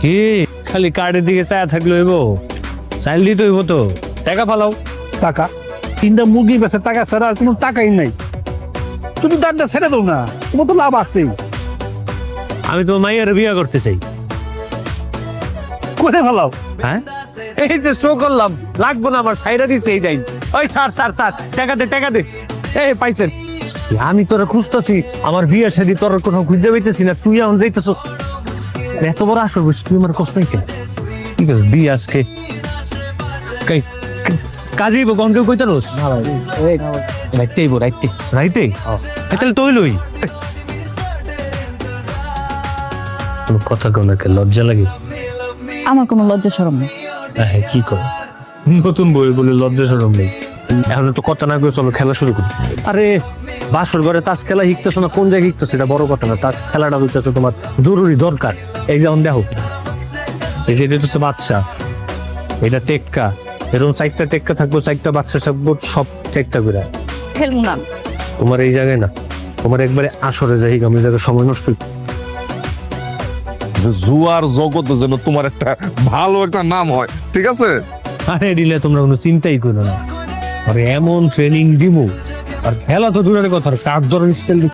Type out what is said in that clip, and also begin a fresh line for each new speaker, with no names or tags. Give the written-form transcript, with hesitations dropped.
কি খালি কার্ডের দিকে চায়া থাকলে হইব? চাইল দিতে হইব তো, টাকা ফালাও।
টাকা? 3টা মুরগি বেচে টাকা ছাড়া আর কোনো টাকাই নাই। তুমি দাঁড়টা ছেড়ে দাও না, তোমার তো লাভ আছে।
আমি তো মাইয়ার বিয়া করতে চাই।
করে ফেলাও।
হ্যাঁ, এই যে শো করলাম, লাগবো না আমার, সাইডা দিচ্ছে এই টাইম। ওই স্যার স্যার স্যার, টাকা দে টাকা দে। এই পাইছেন? আমি তোরা খুঁজতেছি, আমার বিয়ে শাদী তোর কোথাও খুঁজে পাইতেছি না, তুই এখন যাইতেছ। এত বড় আসর বসে তুই আমার কষ্ট নাই কেন? ঠিক আছে, বিয়ে আজকে কাজেই গঙ্গে কইতে রোস রাইতেই বো, রাইতে রাইতে তাহলে তুই লই। কোনো কথা কও না, লজ্জা লাগে?
আমার কোনো লজ্জা শরম নেই।
হ্যাঁ, কি করে নতুন বই বলে লজ্জা শরম নেই? এখন তো কথা না করে চলো খেলা শুরু করি। আরে বাসর ঘরে তাস খেলা শিখতেছো না, কোন জায়গায় শিখতেছো এটা বড় কথা না, তাস খেলাটা হইতেছে তোমার জরুরি দরকার। এই যেমন দেখো, এই যে এটা হচ্ছে বাদশা, এটা টেক্কা, এরকম 4টা টেক্কা থাকবো, 4টা বাদশা থাকবো, সব টেক্কা করে।
খেলবো না।
তোমার এই জায়গায় না, তোমার একবারে আসরে যাই, আমি জায়গায় সময় নষ্ট।
জুয়ার জগতে যেন তোমার একটা ভালো একটা নাম হয়, ঠিক আছে?
আরে দিলে তোমরা কোনো চিন্তাই করো না, আর এমন ট্রেনিং দিব, আর খেলা তো দূরের কথা, কার ধরনের স্টাইল